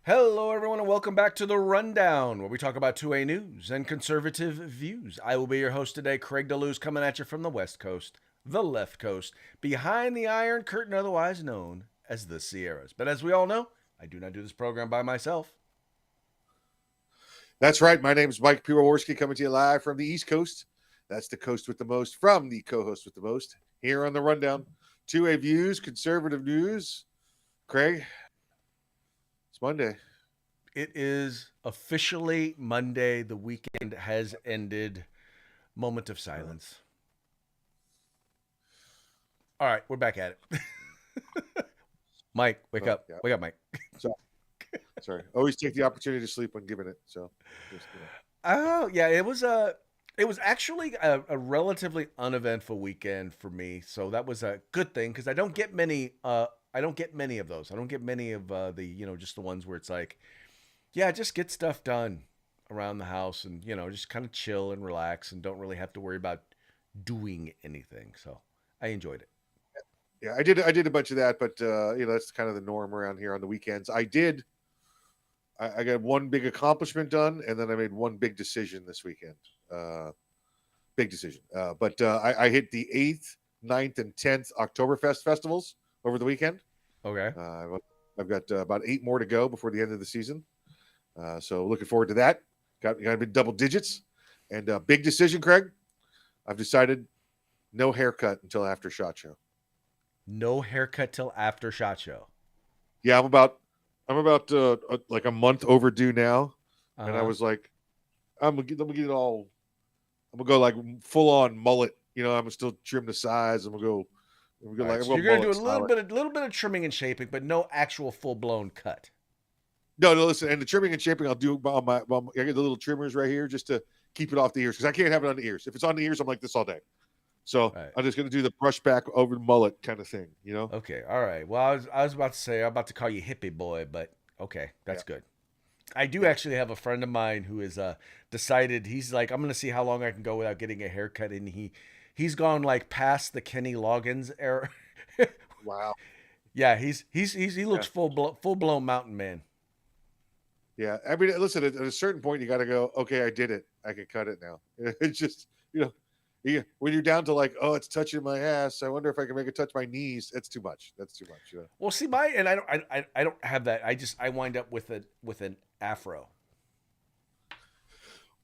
Hello, everyone, and welcome back to The Rundown, where we talk about 2A news and conservative views. I will be your host today, Craig DeLuz, coming at you from the West Coast, the left coast, behind the Iron Curtain, otherwise known as the Sierras. But as we all know, I do not do this program by myself. That's right. My name is Mike Piwowarski, coming to you live from the East Coast. That's the coast with the most, from the co-host with the most. Here on the Rundown, 2A views, conservative news. Craig, it's Monday. It is officially Monday. The weekend has ended. Moment of silence. All right, we're back at it. Mike, wake up. Yeah. Wake up, Mike. So, sorry. Always take the opportunity to sleep when given it. So, Oh yeah, it was actually a relatively uneventful weekend for me, so that was a good thing because I don't get many of those. I don't get many of the just the ones where it's like, yeah, just get stuff done around the house and just kind of chill and relax and don't really have to worry about doing anything. So I enjoyed it. yeah, I did a bunch of that, but that's kind of the norm around here on the weekends. I got one big accomplishment done, and then I made one big decision this weekend. Big decision. But I hit the 8th, 9th, and 10th Oktoberfest festivals over the weekend. Okay. I've got about 8 more to go before the end of the season. So looking forward to that. Got to be double digits. And big decision, Craig. I've decided no haircut until after SHOT Show. No haircut till after SHOT Show. Yeah, I'm about like a month overdue now, and I Uh-huh. was like, let me get it all. I'm gonna go like full on mullet. I'm gonna still trim the sides. All right, I'm so gonna you're gonna do mullet a style it. little bit of trimming and shaping, but no actual full blown cut. No, no, listen, and the trimming and shaping I'll do on I get the little trimmers right here just to keep it off the ears because I can't have it on the ears. If it's on the ears, I'm like this all day. So All right. I'm just gonna do the brush back over the mullet kind of thing. Okay. All right. Well, I was about to say I'm about to call you hippie boy, but okay, Yeah, that's good. I do yeah. actually have a friend of mine who is decided he's like I'm gonna see how long I can go without getting a haircut, and he's gone like past the Kenny Loggins era. Wow. Yeah, he Yeah, looks full blown mountain man. yeah. I mean, listen, at a certain point, you got to go. Okay, I did it. I can cut it now. It's just you know, when you're down to like, oh, it's touching my ass. I wonder if I can make it touch my knees. That's too much. That's too much. Well, see, I don't have that. I wind up with an afro.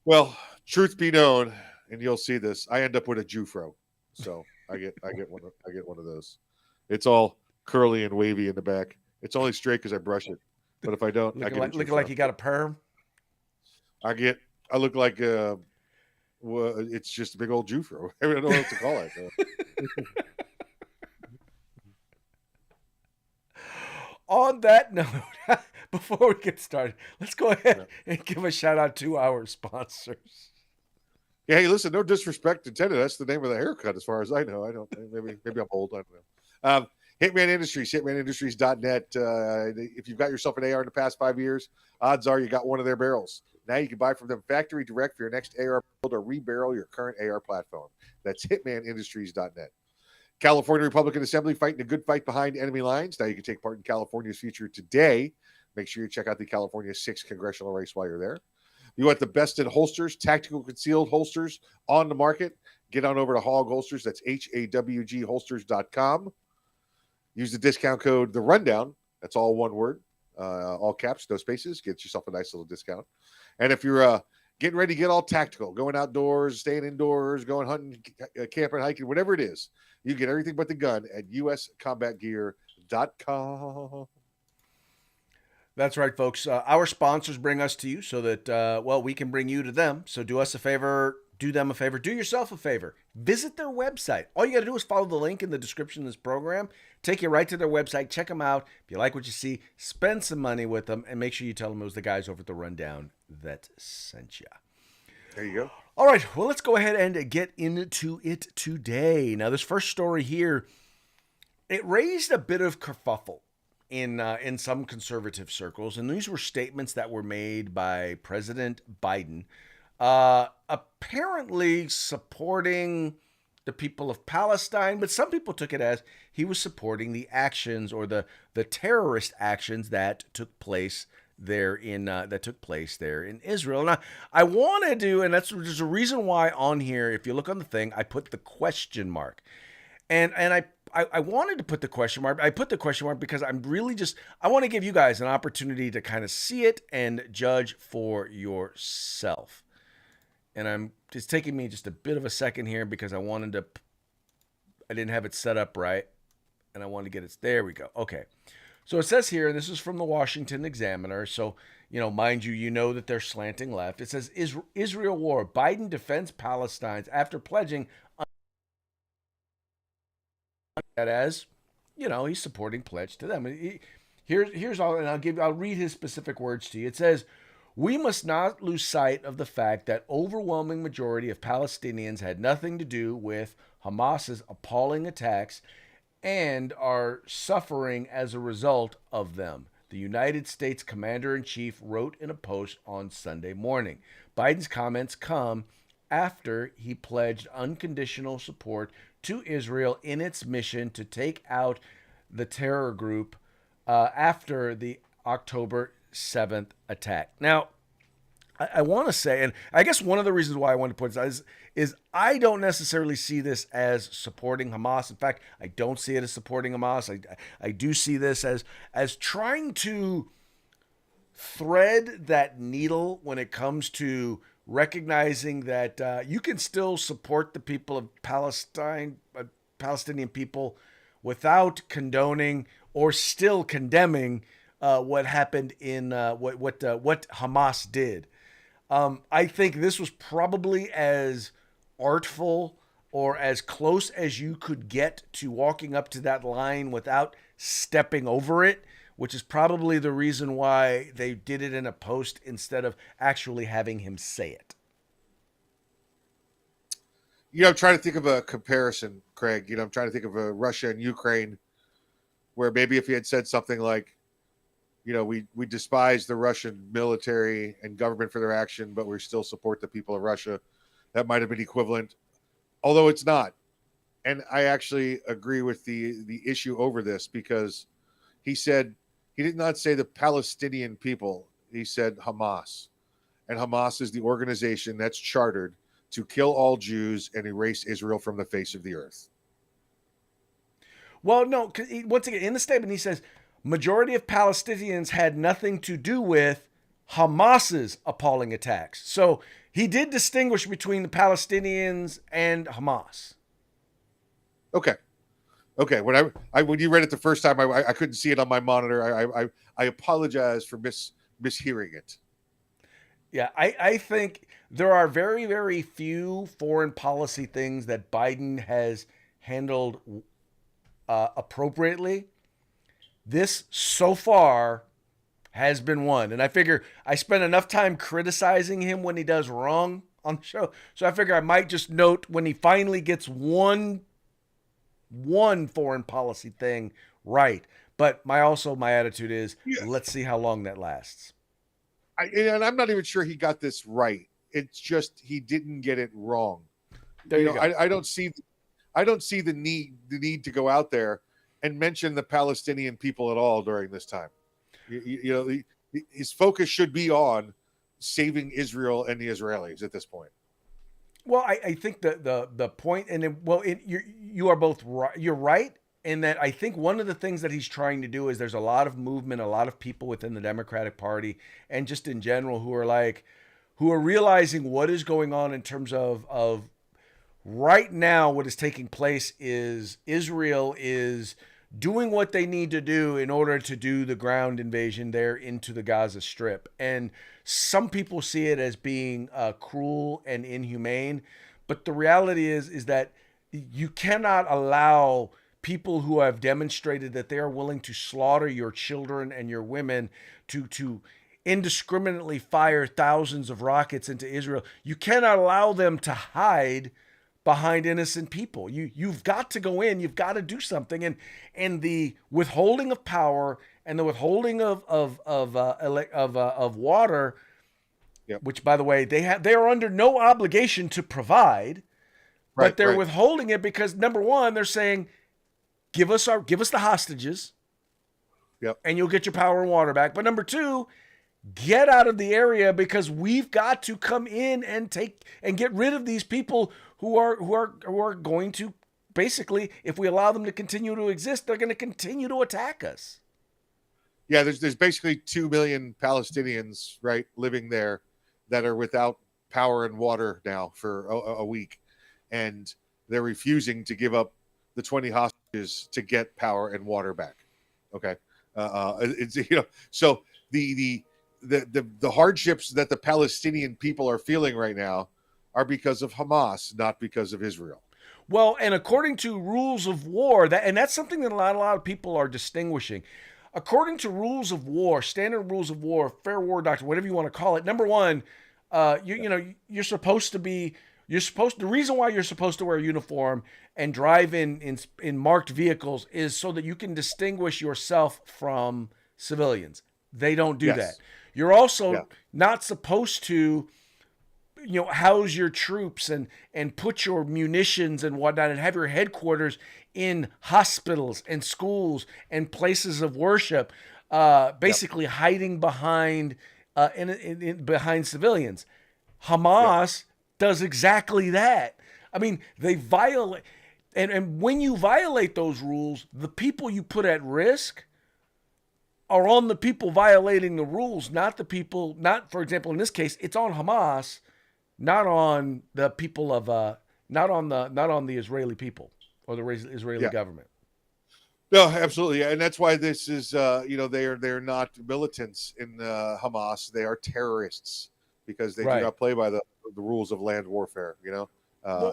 Well, truth be known, and you'll see this, I end up with a Jufro. So I get one of those. It's all curly and wavy in the back. It's only straight because I brush it. But if I don't, I get a Looking like Jufro. you got a perm. I get I look like well, it's just a big old Jufro. I don't know what to call it. On that note, before we get started, let's go ahead Yeah. and give a shout out to our sponsors. Yeah, hey, listen, no disrespect intended. That's the name of the haircut, as far as I know. I don't. Maybe I'm old. I don't know. Hitman Industries, hitmanindustries.net. If you've got yourself an AR in the past 5 years, odds are you got one of their barrels. Now you can buy from them factory direct for your next AR build or rebarrel your current AR platform. That's hitmanindustries.net. California Republican Assembly fighting a good fight behind enemy lines. Now you can take part in California's future today. Make sure you check out the California 6th congressional race while you're there. You want the best in holsters, tactical concealed holsters on the market? Get on over to Hog Holsters. That's HAWGholsters.com. Use the discount code The Rundown. That's all one word, all caps, no spaces. Get yourself a nice little discount. And if you're getting ready to get all tactical, going outdoors, staying indoors, going hunting, camping, hiking, whatever it is, you get everything but the gun at uscombatgear.com. That's right, folks. Our sponsors bring us to you so that, we can bring you to them. So do us a favor, do them a favor, do yourself a favor. Visit their website. All you got to do is follow the link in the description of this program. Take you right to their website. Check them out. If you like what you see, spend some money with them and make sure you tell them it was the guys over at the Rundown that sent you. There you go. All right, well, let's go ahead and get into it today. Now, this first story here, it raised a bit of kerfuffle in some conservative circles, and these were statements that were made by President Biden, apparently supporting the people of Palestine, but some people took it as he was supporting the actions or the terrorist actions that took place there in that took place there in Israel. And I wanted to, and there's a reason why on here, if you look on the thing, I put the question mark, and I wanted to put the question mark. I put the question mark because I'm really just I want to give you guys an opportunity to kind of see it and judge for yourself. And it's taking me just a bit of a second here because I didn't have it set up right, and I wanted to get it. There we go. Okay. So it says here, and this is from the Washington Examiner. So, mind you, you know that they're slanting left. It says Israel war. Biden defends Palestine after pledging that as, he's supporting pledge to them. Here's all, and I'll read his specific words to you. It says, we must not lose sight of the fact that overwhelming majority of Palestinians had nothing to do with Hamas's appalling attacks and are suffering as a result of them. The United States Commander-in-Chief wrote in a post on Sunday morning. Biden's comments come after he pledged unconditional support to Israel in its mission to take out the terror group after the October 7th attack. Now, I want to say, and I guess one of the reasons why I want to put this is I don't necessarily see this as supporting Hamas. In fact, I don't see it as supporting Hamas. I do see this as trying to thread that needle when it comes to recognizing that you can still support the people of Palestine, Palestinian people, without condoning or still condemning what happened in what Hamas did. I think this was probably as artful or as close as you could get to walking up to that line without stepping over it, which is probably the reason why they did it in a post instead of actually having him say it. I'm trying to think of a comparison, Craig. I'm trying to think of a Russia and Ukraine, where maybe if he had said something like, we despise the Russian military and government for their action, but we still support the people of Russia. That might have been equivalent, although it's not. And I actually agree with the issue over this because he did not say the Palestinian people. He said Hamas. And Hamas is the organization that's chartered to kill all Jews and erase Israel from the face of the earth. Well, no, once again, in the statement, he says, majority of Palestinians had nothing to do with Hamas's appalling attacks. So he did distinguish between the Palestinians and Hamas. Okay. When when you read it the first time, I couldn't see it on my monitor. I apologize for mishearing it. Yeah, I think there are very, very few foreign policy things that Biden has handled appropriately. This so far has been one. And I figure I spend enough time criticizing him when he does wrong on the show. So I figure I might just note when he finally gets one foreign policy thing right. But my attitude is, let's see how long that lasts. And I'm not even sure he got this right. It's just he didn't get it wrong. There you go. I don't see the need to go out there and mention the Palestinian people at all during this time. His focus should be on saving Israel and the Israelis at this point. Well, I think the point, and you are both right. You're right in that I think one of the things that he's trying to do is there's a lot of movement, a lot of people within the Democratic Party and just in general who are realizing what is going on in terms of right now. What is taking place is Israel is doing what they need to do in order to do the ground invasion there into the Gaza Strip. And some people see it as being cruel and inhumane. But the reality is that you cannot allow people who have demonstrated that they are willing to slaughter your children and your women to indiscriminately fire thousands of rockets into Israel. You cannot allow them to hide behind innocent people. You've got to go in. You've got to do something. And the withholding of power and the withholding of water, yep. Which by the way they are under no obligation to provide, but they're withholding it because number one they're saying, give us the hostages, yep. and you'll get your power and water back. But number two, get out of the area because we've got to come in and take and get rid of these people who are going to basically, if we allow them to continue to exist, they're going to continue to attack us. Yeah, there's basically 2 million Palestinians, right, living there that are without power and water now for a week, and they're refusing to give up the 20 hostages to get power and water back. Okay, it's so the hardships that the Palestinian people are feeling right now are because of Hamas, not because of Israel. Well, and according to rules of war, that's something that a lot of people are distinguishing. According to rules of war, standard rules of war, fair war doctrine, whatever you want to call it. Number one, you know you're supposed to be you're supposed the reason why you're supposed to wear a uniform and drive in marked vehicles is so that you can distinguish yourself from civilians. They don't do that. Yes. You're Yeah. also not supposed to house your troops and put your munitions and whatnot and have your headquarters in hospitals and schools and places of worship, Yep. basically hiding behind civilians. Yep. Hamas does exactly that. I mean, they violate, and when you violate those rules, the people you put at risk are on the people violating the rules, not the people. Not, for example, in this case, it's on Hamas, not on the people of not on the Israeli people or the Israeli Yeah. government. No, absolutely, and that's why this is they're not militants in Hamas. They are terrorists because they do Right. not play by the rules of land warfare. Well,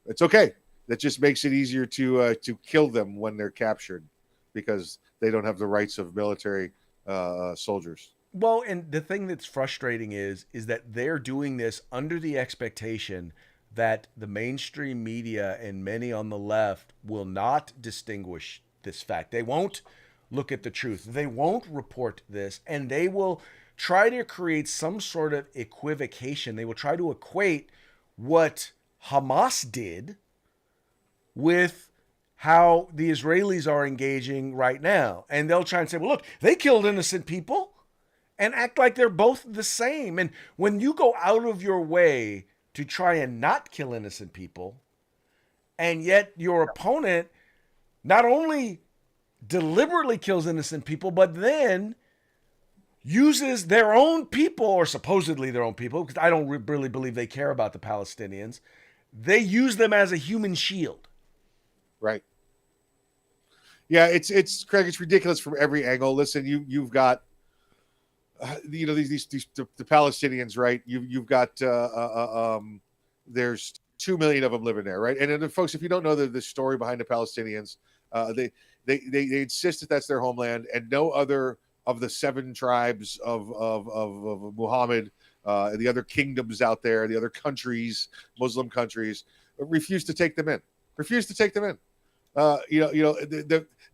It's okay. That just makes it easier to kill them when they're captured because they don't have the rights of military soldiers. well, and the thing that's frustrating is that they're doing this under the expectation that the mainstream media and many on the left will not distinguish this fact. They won't look at the truth. They won't report this, and they will try to create some sort of equivocation. They will try to equate what Hamas did with how the Israelis are engaging right now. And they'll try and say, well, look, they killed innocent people and act like they're both the same. And when you go out of your way to try and not kill innocent people, and yet your opponent not only deliberately kills innocent people, but then uses their own people, or supposedly their own people, because I don't really believe they care about the Palestinians, they use them as a human shield. Right. Yeah, it's Craig. It's ridiculous from every angle. Listen, you've got these the Palestinians, right? You've got there's 2 million of them living there, right? And then, folks, if you don't know the story behind the Palestinians, they insist that that's their homeland, and no other of the seven tribes of Muhammad, the other kingdoms out there, the other countries, Muslim countries, refuse to take them in. Refuse to take them in.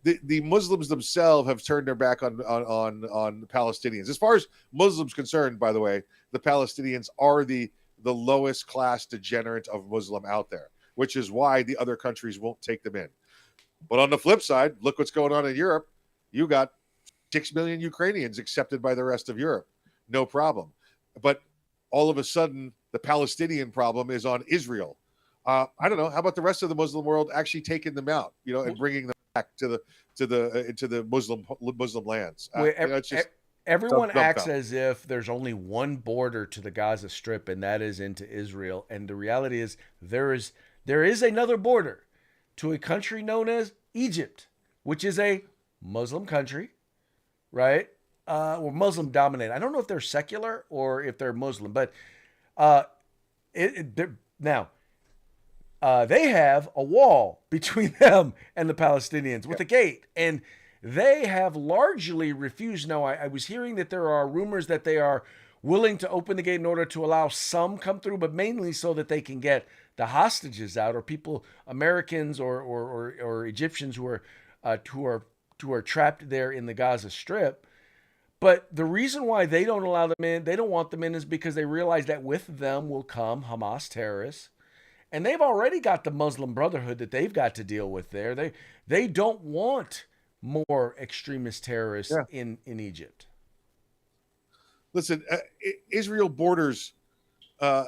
The Muslims themselves have turned their back on the Palestinians. As far as Muslims concerned, by the way, the Palestinians are the lowest class degenerate of Muslim out there, which is why the other countries won't take them in. But on the flip side, look what's going on in Europe. You got 6 million Ukrainians accepted by the rest of Europe. No problem. But all of a sudden, the Palestinian problem is on Israel. I don't know. How about the rest of the Muslim world actually taking them out, and bringing them back to the Muslim lands? It's just Everyone acts dumbfounded. as if there's only one border to the Gaza Strip, and that is into Israel. And the reality is there is another border to a country known as Egypt, which is a Muslim country, right? Or Muslim dominated. I don't know if they're secular or if they're Muslim, but uh, now they have a wall between them and the Palestinians Yeah. with a gate, and they have largely refused. Now, I was hearing that there are rumors that they are willing to open the gate in order to allow some come through, but mainly so that they can get the hostages out, or people, Americans or Egyptians who are trapped there in the Gaza Strip. But the reason why they don't allow them in, they don't want them in, is because they realize that with them will come Hamas terrorists, and they've already got the Muslim Brotherhood that they've got to deal with there. They don't want more extremist terrorists Yeah. in Egypt. listen, Israel borders uh,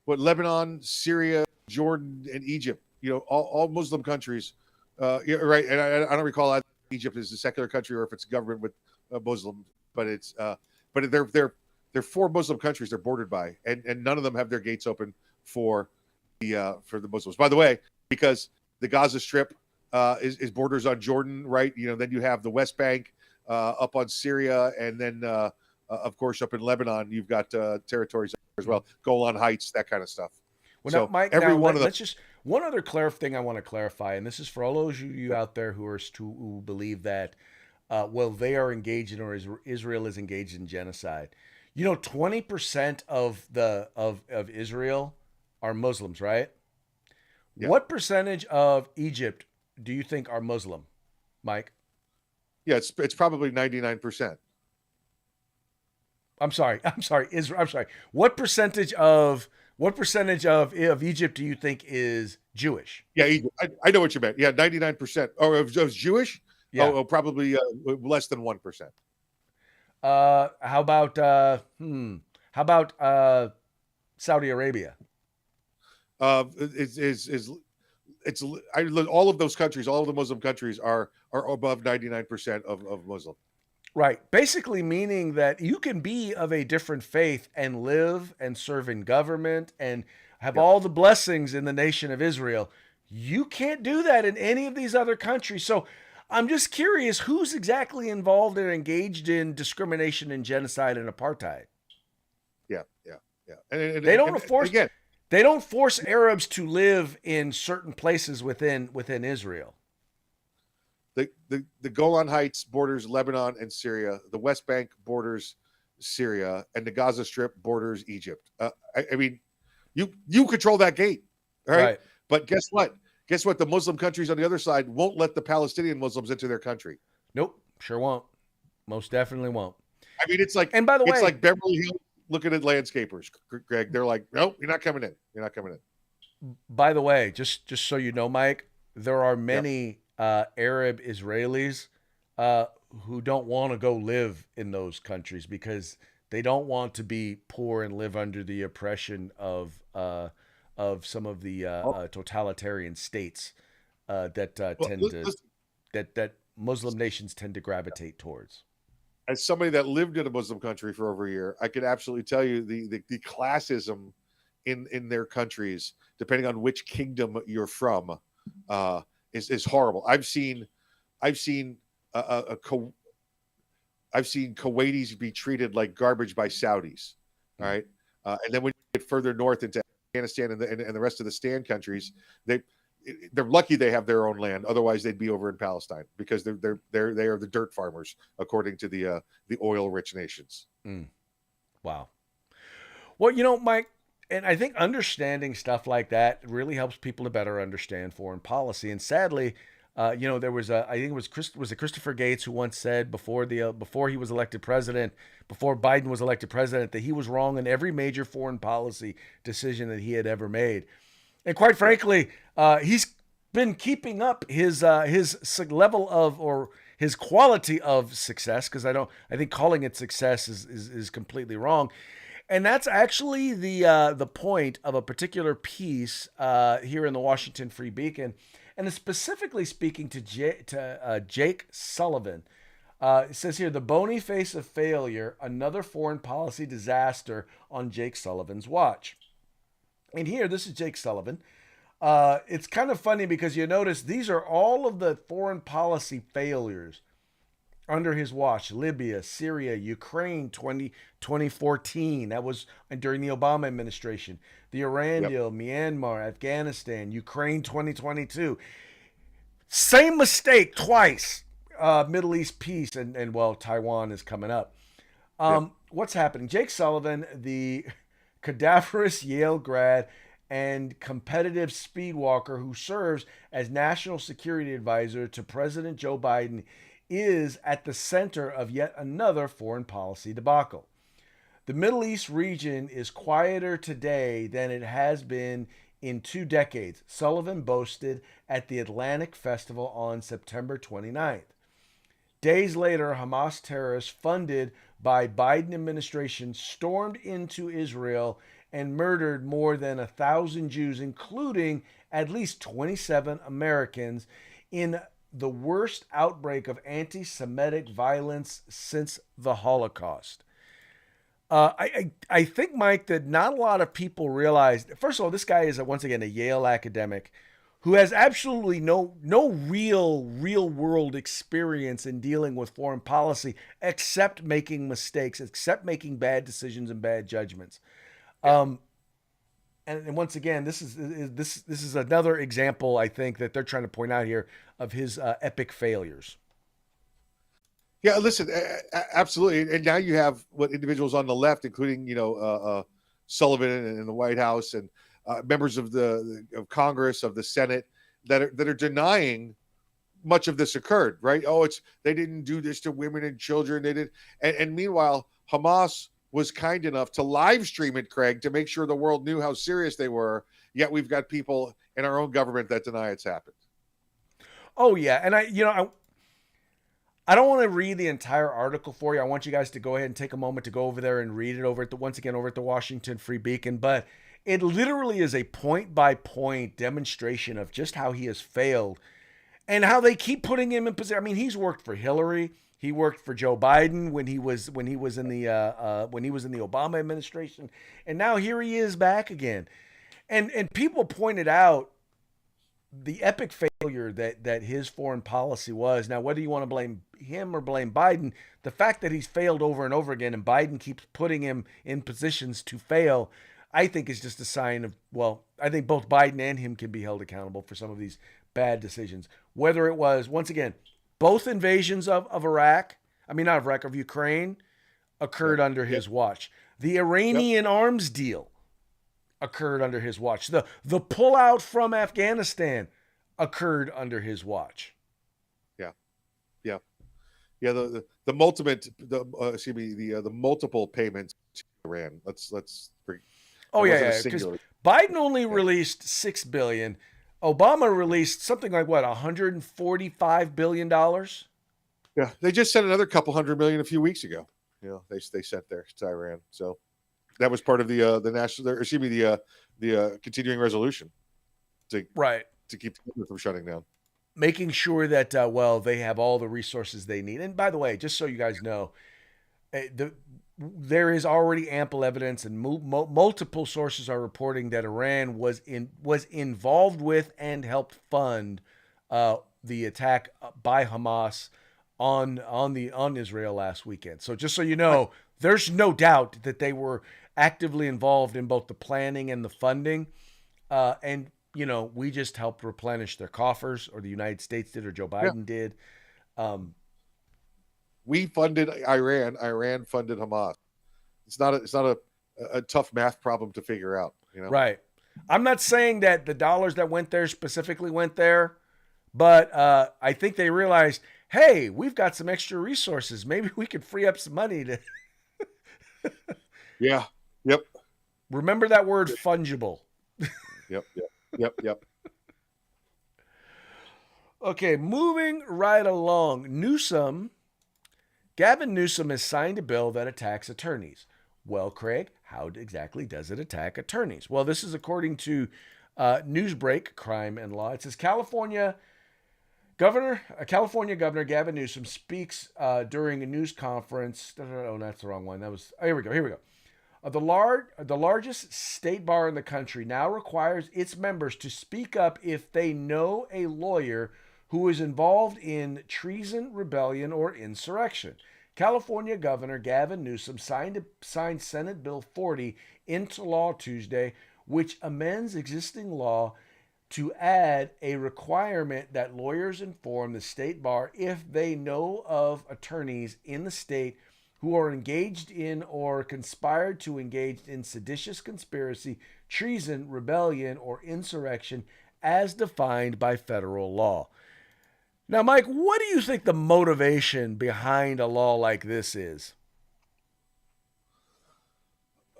what Lebanon, Syria, Jordan, and Egypt. All Muslim countries. Yeah, right. And I don't recall either Egypt is a secular country or if it's a government with Muslim, but they're four Muslim countries they're bordered by, and none of them have their gates open for the Muslims. By the way, because the Gaza Strip is borders on Jordan, right? Then you have the West Bank up on Syria, and then of course up in Lebanon you've got territories as well, Golan Heights, that kind of stuff. Well, now, So Mike, every now one of them. let's just one other thing I want to clarify, and this is for all those you out there who believe that, well, they are engaged in, or Israel is engaged in genocide. 20% of of Israel are Muslims, right? Yeah, What percentage of Egypt do you think are Muslim, Mike? yeah, it's probably 99%. I'm sorry. I'm sorry. Israel. I'm sorry. What percentage of Egypt do you think is Jewish? Yeah, Egypt. I know what you meant. Yeah, 99%. Or of Jewish? Yeah. Probably less than 1%. How about how about Saudi Arabia? It's all of those countries, all of the Muslim countries are above 99% of Muslim. Right. Basically meaning that you can be of a different faith and live and serve in government and have Yeah. all the blessings in the nation of Israel. You can't do that in any of these other countries. So I'm just curious who's exactly involved and engaged in discrimination and genocide and apartheid. Yeah, yeah, yeah. And, They and, don't and force again, they don't force Arabs to live in certain places within Israel. the Golan Heights borders Lebanon and Syria. The West Bank borders Syria, and the Gaza Strip borders Egypt. I mean, you control that gate, all right? Right. But guess what? Guess what? The Muslim countries on the other side won't let the Palestinian Muslims into their country. Nope, sure won't. Most definitely won't. I mean, it's like And by the it's way, like Beverly Hills looking at landscapers, Greg. They're like, nope, you're not coming in. You're not coming in. just so you know, Mike, there are Yep. many Arab Israelis who don't want to go live in those countries because they don't want to be poor and live under the oppression of some of the Oh, totalitarian states that well, tend to listen, that Muslim nations tend to gravitate towards. as somebody that lived in a Muslim country for over a year, I could absolutely tell you the classism in their countries, depending on which kingdom you're from, is horrible. I've seen a I've seen Kuwaitis be treated like garbage by Saudis. All right, and then when you get further north into Afghanistan and the rest of the stand countries, they're lucky they have their own land. Otherwise, they'd be over in Palestine because they are the dirt farmers, according to the oil rich nations. Mm, wow. Well, Mike, and I think understanding stuff like that really helps people to better understand foreign policy. And sadly, there was I think it was it Christopher Gates who once said before he was elected president, before Biden was elected president, that he was wrong in every major foreign policy decision that he had ever made. And quite frankly, he's been keeping up his level of, or his quality of success, because I think calling it success is completely wrong. And that's actually the point of a particular piece here in the Washington Free Beacon, and it's specifically speaking to Jake Sullivan. It says here, the bony face of failure, another foreign policy disaster on Jake Sullivan's watch. And here, this is Jake Sullivan. It's kind of funny because you notice these are all of the foreign policy failures under his watch: Libya, Syria, Ukraine, 2014. That was during the Obama administration. The Iran Yep. deal, Myanmar, Afghanistan, Ukraine 2022. Same mistake twice. Middle East peace, and well, Taiwan is coming up. Yep. What's happening? Jake Sullivan, the cadaverous Yale grad and competitive speed walker who serves as national security advisor to President Joe Biden, is at the center of yet another foreign policy debacle. The Middle East region is quieter today than it has been in 2 decades, Sullivan boasted at the Atlantic Festival on September 29th. Days later, Hamas terrorists funded by Biden administration stormed into Israel and murdered more than 1,000 Jews, including at least 27 Americans, in the worst outbreak of anti Semitic violence since the Holocaust. I think, Mike, that not a lot of people realize. First of all, this guy is once again a Yale academic who has absolutely no real world experience in dealing with foreign policy, except making mistakes, except making bad decisions and bad judgments. Yeah. And once again, this is another example, I think, that they're trying to point out here of his epic failures. Yeah, listen, absolutely. And now you have what individuals on the left, including Sullivan in the White House and members of of Congress, of the Senate, that are denying much of this occurred. Right? Oh, it's they didn't do this to women and children. They did, and meanwhile, Hamas was kind enough to live stream it, Craig, to make sure the world knew how serious they were. Yet we've got people in our own government that deny it's happened. Oh yeah, and I don't want to read the entire article for you. I want you guys to go ahead and take a moment to go over there and read it over at the Washington Free Beacon. But it literally is a point by point demonstration of just how he has failed and how they keep putting him in position. I mean, he's worked for Hillary. He worked for Joe Biden when he was in the Obama administration, and now here he is back again. And people pointed out the epic failure that his foreign policy was. Now, whether you want to blame him or blame Biden, the fact that he's failed over and over again and Biden keeps putting him in positions to fail, I think is just a sign of, well, I think both Biden and him can be held accountable for some of these bad decisions. Whether it was, once again, both invasions of Iraq, I mean, not of Iraq, of Ukraine, occurred under his watch. The Iranian arms deal occurred under his watch. The pullout from Afghanistan occurred under his watch. Yeah, yeah, yeah. The multiple payments to Iran. Let's bring. Oh yeah, because Biden only released $6 billion. Obama released something like what, $145 billion. Yeah, they just sent another couple $100 million a few weeks ago. They sent there to Iran. So that was part of the national, excuse me, the continuing resolution to keep them from shutting down, making sure that they have all the resources they need. And by the way, just so you guys know, there is already ample evidence, and multiple sources are reporting that Iran was involved with and helped fund the attack by Hamas on Israel last weekend. So just so you know, there's no doubt that they were actively involved in both the planning and the funding. And we just helped replenish their coffers, or the United States did, or Joe Biden did. We funded Iran. Iran funded Hamas. It's not a tough math problem to figure out. Right. I'm not saying that the dollars that went there specifically went there, but I think they realized, hey, we've got some extra resources. Maybe we could free up some money to. Yeah. Yep. Remember that word, fungible. Yep. Okay, moving right along. Gavin Newsom has signed a bill that attacks attorneys. Well, Craig, how exactly does it attack attorneys? Well, this is according to Newsbreak, Crime and Law. It says California Governor Gavin Newsom speaks during a news conference. Oh, that's the wrong one. Here we go. The largest state bar in the country now requires its members to speak up if they know a lawyer who is involved in treason, rebellion, or insurrection. California Governor Gavin Newsom signed Senate Bill 40 into law Tuesday, which amends existing law to add a requirement that lawyers inform the state bar if they know of attorneys in the state who are engaged in or conspired to engage in seditious conspiracy, treason, rebellion, or insurrection as defined by federal law. Now, Mike, what do you think the motivation behind a law like this is?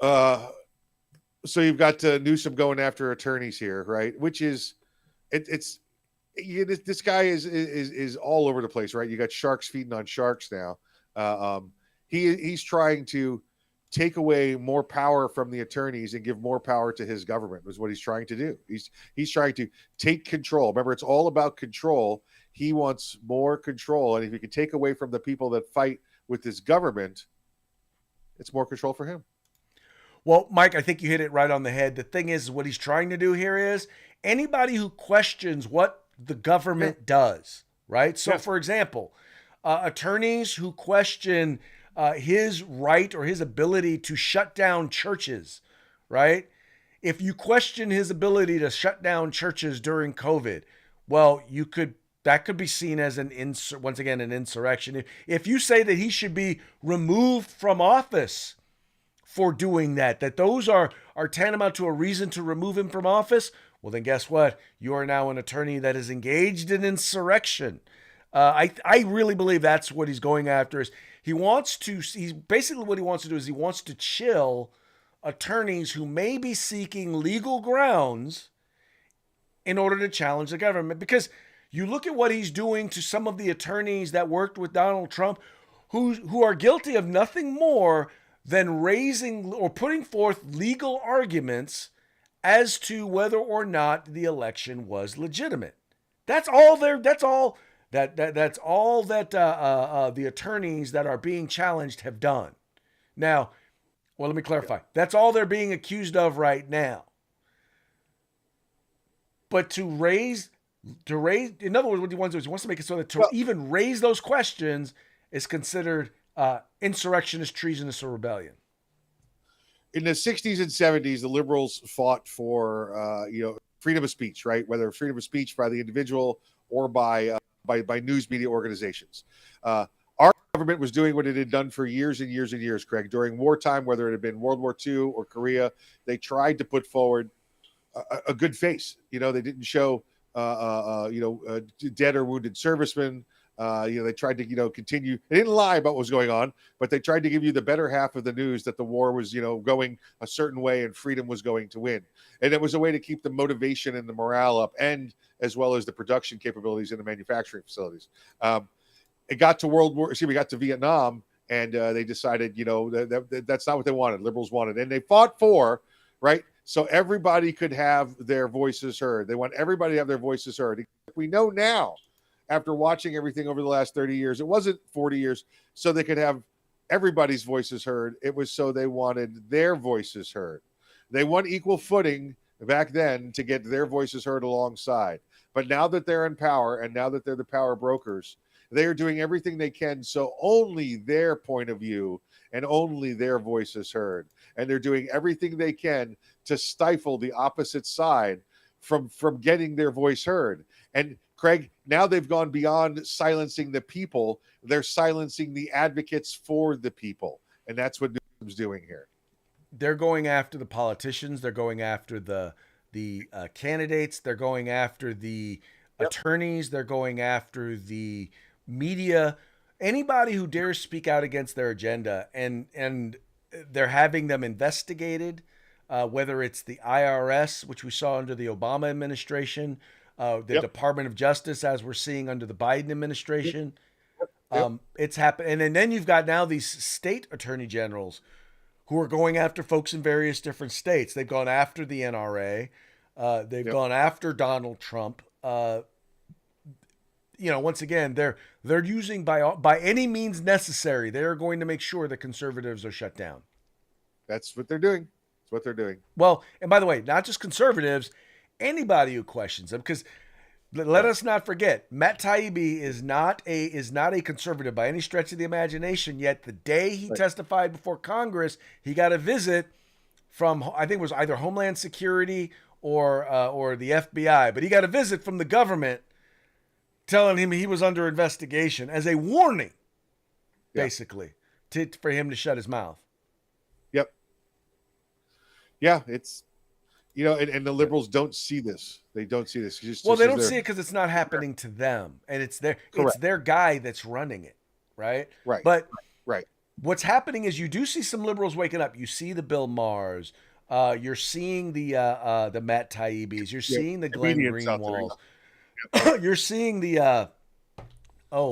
So you've got Newsom going after attorneys here, right? Which is, this guy is all over the place, right? You got sharks feeding on sharks now. he's trying to take away more power from the attorneys and give more power to his government is what he's trying to do. He's trying to take control. Remember, it's all about control. He wants more control, and if he can take away from the people that fight with his government, it's more control for him. Well, Mike, I think you hit it right on the head. The thing is, what he's trying to do here is anybody who questions what the government does, right? So, Yes. for example, attorneys who question his right or his ability to shut down churches, right? If you question his ability to shut down churches during COVID, well, that could be seen as once again an insurrection. If you say that he should be removed from office for doing that those are tantamount to a reason to remove him from office, well, then guess what? You are now an attorney that is engaged in insurrection. I really believe that's what he's going after. Is he's basically what he wants to do is he wants to chill attorneys who may be seeking legal grounds in order to challenge the government. Because you look at what he's doing to some of the attorneys that worked with Donald Trump, who are guilty of nothing more than raising or putting forth legal arguments as to whether or not the election was legitimate. That's all that's all that the attorneys that are being challenged have done. Now, well, let me clarify. That's all they're being accused of right now. But in other words, what he wants to do is he wants to make it so that to even raise those questions is considered insurrectionist, treasonous, or rebellion. In the 60s and 70s, the liberals fought for freedom of speech, right? Whether freedom of speech by the individual or by news media organizations. Our government was doing what it had done for years and years and years, Craig. During wartime, whether it had been World War II or Korea, they tried to put forward a good face. They didn't show dead or wounded servicemen. They tried to continue. They didn't lie about what was going on, but they tried to give you the better half of the news that the war was going a certain way and freedom was going to win. And it was a way to keep the motivation and the morale up, and as well as the production capabilities in the manufacturing facilities. It got to Vietnam, and they decided that's not what they wanted. Liberals wanted, and they fought for right. So everybody could have their voices heard. They want everybody to have their voices heard. We know now, after watching everything over the last 30 years, it wasn't 40 years, so they could have everybody's voices heard. It was so they wanted their voices heard. They want equal footing back then to get their voices heard alongside. But now that they're in power and now that they're the power brokers, they are doing everything they can so only their point of view and only their voice is heard. And they're doing everything they can to stifle the opposite side from getting their voice heard. And Craig, now they've gone beyond silencing the people. They're silencing the advocates for the people. And that's what Newsom's doing here. They're going after the politicians. They're going after the candidates. They're going after the attorneys. They're going after the media. Anybody who dares speak out against their agenda, and they're having them investigated, whether it's the IRS, which we saw under the Obama administration, the Department of Justice, as we're seeing under the Biden administration. It's happened. And then you've got now these state attorney generals who are going after folks in various different states. They've gone after the NRA. They've gone after Donald Trump. Once again, they're using by any means necessary. They're going to make sure that conservatives are shut down. That's what they're doing. That's what they're doing. Well, and by the way, not just conservatives, anybody who questions them, because let us not forget, Matt Taibbi is not a conservative by any stretch of the imagination. Yet the day he testified before Congress, he got a visit from, I think it was either Homeland Security or the FBI, but he got a visit from the government telling him he was under investigation as a warning, basically, for him to shut his mouth. Yep. Yeah, it's and the liberals don't see this. They don't see this. They don't see it because it's not happening to them, and it's their guy that's running it, right? Right. But right. What's happening is you do see some liberals waking up. You see the Bill Maher's. You're seeing the Matt Taibbi's. You're seeing the Glenn Greenwalds. You're seeing the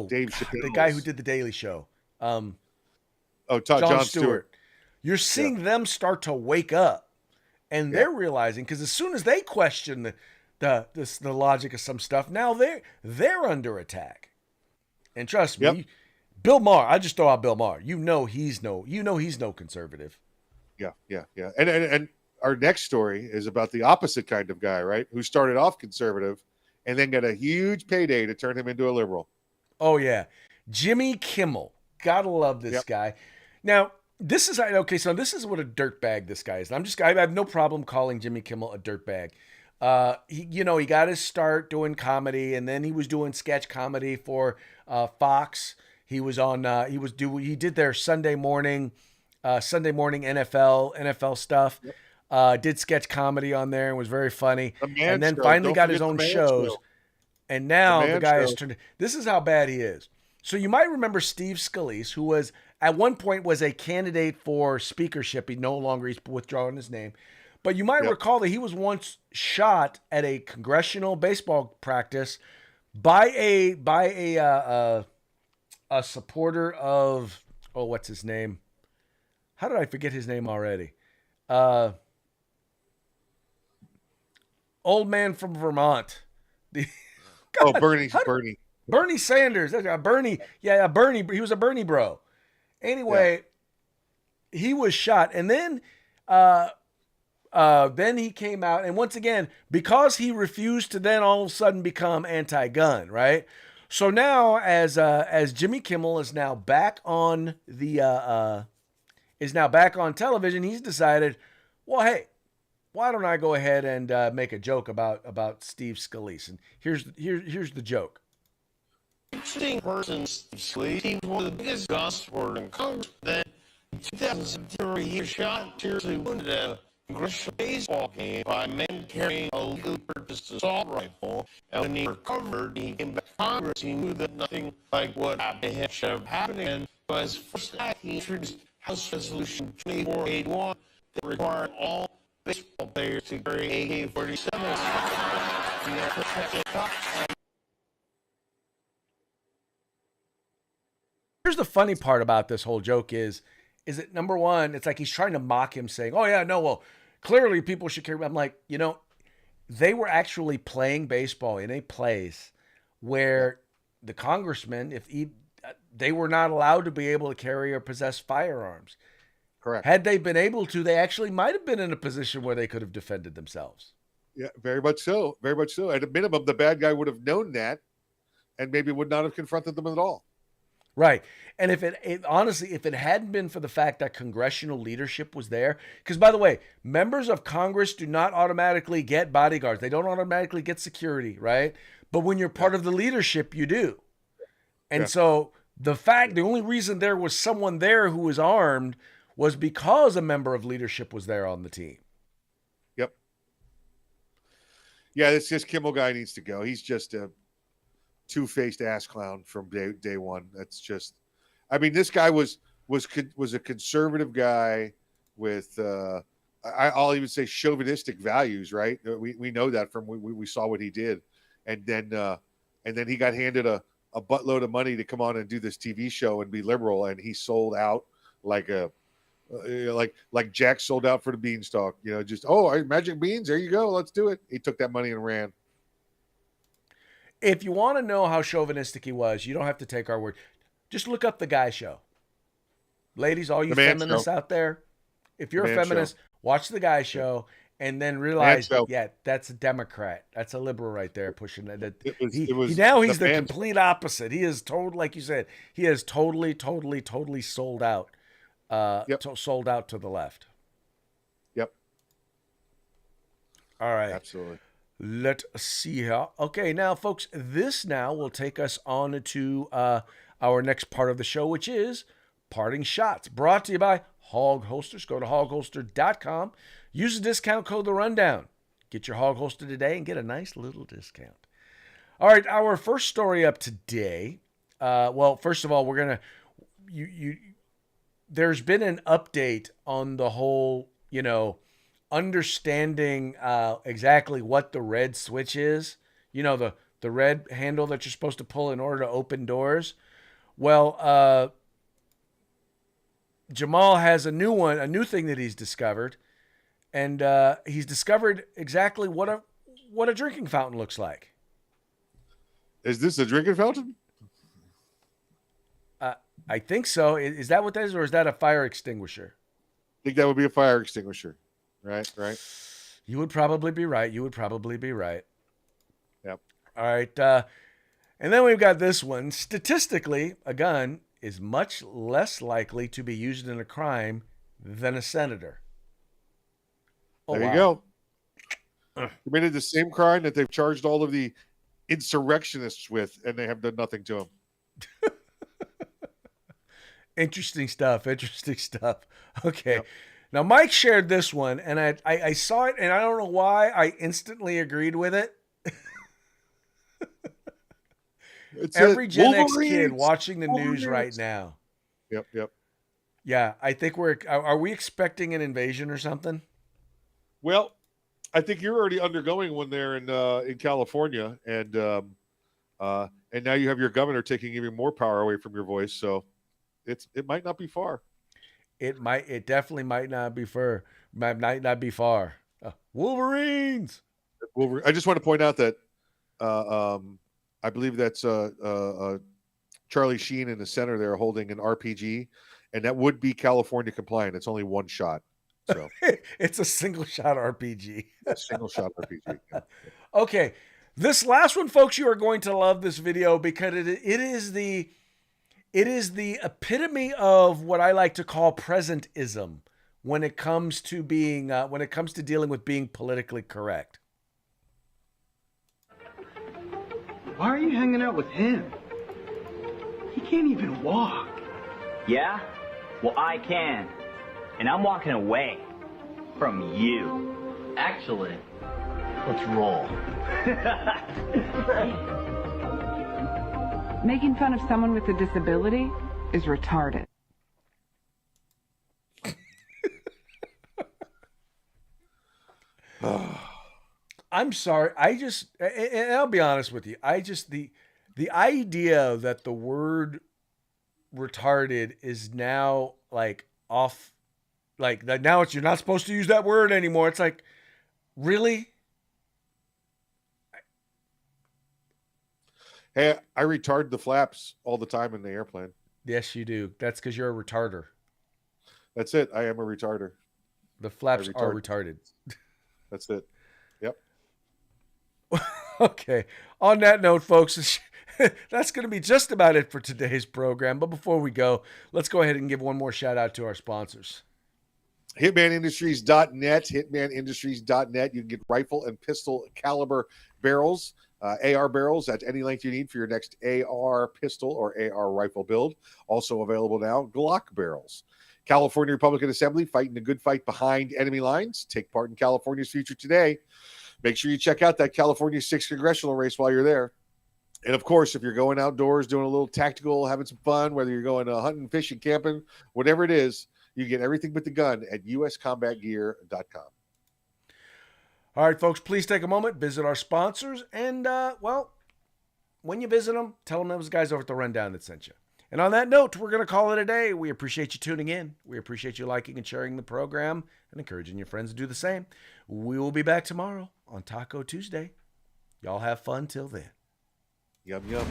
Dave Chappelle, the guy who did the Daily Show. Oh, Jon John Stewart. Stewart. You're Yeah. seeing them start to wake up, and Yeah. they're realizing, because as soon as they question the logic of some stuff, now they're under attack. And trust Yep. me, Bill Maher. I just throw out Bill Maher. He's no conservative. Yeah. Yeah. Yeah. And our next story is about the opposite kind of guy, right? Who started off conservative and then got a huge payday to turn him into a liberal. Oh yeah, Jimmy Kimmel. Gotta love this Yep. guy. Now this is okay. So this is what a dirtbag this guy is. I have no problem calling Jimmy Kimmel a dirtbag. He got his start doing comedy, and then he was doing sketch comedy for Fox. He was on. He did their Sunday morning NFL stuff. Yep. Did sketch comedy on there and was very funny. The And Man then Show. finally Don't got his forget the own Man shows. Show. And The now the Man guy Show. has turned. This is how bad he is. So you might remember Steve Scalise, who was at one point was a candidate for speakership. He no longer he's withdrawing his name. But you might Yep. recall that he was once shot at a congressional baseball practice by a supporter of what's his name? How did I forget his name already? Uh, Old man from Vermont. The, Oh, God, Bernie. Bernie Sanders. Bernie. Yeah, Bernie. He was a Bernie bro. Yeah. Anyway, he was shot, and then he came out, and once again, because he refused to then all of a sudden become anti-gun, right? So now, as Jimmy Kimmel is now back on television, he's decided, well, hey, why don't I go ahead and make a joke about Steve Scalise? And here's the joke. Interesting person, Steve Scalise. He was one of the biggest gun supporters in Congress. Then, in 2003, he was shot, seriously wounded at a congressional baseball game by men carrying a legally purchased assault rifle. And when he recovered, he came back to Congress. He knew that nothing like what happened to him should have happened again. But his first act, he introduced House Resolution 2481 that required all baseball players to carry AK-47s. Here's the funny part about this whole joke is that number one, it's like he's trying to mock him, saying, "Oh yeah, no, well, clearly people should carry." I'm like, they were actually playing baseball in a place where the congressman, they were not allowed to be able to carry or possess firearms. Correct. Had they been able to, they actually might have been in a position where they could have defended themselves. Yeah, very much so. Very much so. At a minimum, the bad guy would have known that and maybe would not have confronted them at all. Right. And honestly, if it hadn't been for the fact that congressional leadership was there, because by the way, members of Congress do not automatically get bodyguards. They don't automatically get security, right? But when you're part of the leadership, you do. And so the only reason there was someone there who was armed was because a member of leadership was there on the team. Yep. Yeah, this Kimmel guy needs to go. He's just a two-faced ass clown from day one. That's just, I mean, this guy was a conservative guy with I'll even say chauvinistic values, right? We know that from we saw what he did, and then he got handed a buttload of money to come on and do this TV show and be liberal, and he sold out like like Jack sold out for the beanstalk. Just magic beans, there you go, let's do it. He took that money and ran. If you want to know how chauvinistic he was, you don't have to take our word. Just look up The Guy Show. Ladies, all you feminists out there, if you're a feminist, watch The Guy Show and then realize, that's a Democrat. That's a liberal right there pushing that. He's the complete opposite. He is like you said, he is totally sold out. Sold out to the left. Yep. All right. Absolutely. Let's see here. Okay, now, folks, this now will take us on to our next part of the show, which is Parting Shots, brought to you by Hog Holsters. Go to hogholster.com. Use the discount code The Rundown. Get your Hog Holster today and get a nice little discount. All right, our first story up today. First of all, we're going to... There's been an update on the whole, understanding exactly what the red switch is, the red handle that you're supposed to pull in order to open doors. Well, Jamal has a new thing that he's discovered, and he's discovered exactly what a drinking fountain looks like. Is this a drinking fountain? I think so. Is that what that is, or is that a fire extinguisher? I think that would be a fire extinguisher. Right, right. You would probably be right. Yep. All right. And then we've got this one. Statistically, a gun is much less likely to be used in a crime than a senator. Oh, There you wow. go. Committed the same crime that they've charged all of the insurrectionists with, and they have done nothing to them. Interesting stuff. Okay. Yep. Now, Mike shared this one, and I saw it, and I don't know why I instantly agreed with it. Every Gen X kid watching the news right now. Yep. Yeah, I think are we expecting an invasion or something? Well, I think you're already undergoing one there in California, and now you have your governor taking even more power away from your voice. So it might not be far. It definitely might not be far. Wolverines. I just want to point out that I believe that's Charlie Sheen in the center there holding an RPG, and that would be California compliant. It's only one shot. So It's a single shot RPG. a single shot RPG. Yeah. Okay. This last one, folks, you are going to love this video because it is the epitome of what I like to call presentism when it comes to dealing with being politically correct. Why are you hanging out with him? He can't even walk. Yeah? Well, I can. And I'm walking away from you. Actually, let's roll. Making fun of someone with a disability is retarded. I'm sorry. And I'll be honest with you. The idea that the word retarded is now like off, like that now you're not supposed to use that word anymore. It's like, really? Hey, I retard the flaps all the time in the airplane. Yes, you do. That's because you're a retarder. That's it. I am a retarder. The flaps are retarded. That's it. Yep. Okay. On that note, folks, that's going to be just about it for today's program. But before we go, let's go ahead and give one more shout out to our sponsors. Hitmanindustries.net, hitmanindustries.net. You can get rifle and pistol caliber barrels, AR barrels at any length you need for your next AR pistol or AR rifle build. Also available now, Glock barrels. California Republican Assembly, fighting the good fight behind enemy lines. Take part in California's future today. Make sure you check out that California 6th Congressional race while you're there. And of course, if you're going outdoors, doing a little tactical, having some fun, whether you're going hunting, fishing, camping, whatever it is, you get everything but the gun at uscombatgear.com. All right, folks, please take a moment, visit our sponsors, and, when you visit them, tell them those guys over at The Rundown that sent you. And on that note, we're going to call it a day. We appreciate you tuning in. We appreciate you liking and sharing the program and encouraging your friends to do the same. We will be back tomorrow on Taco Tuesday. Y'all have fun till then. Yum, yum.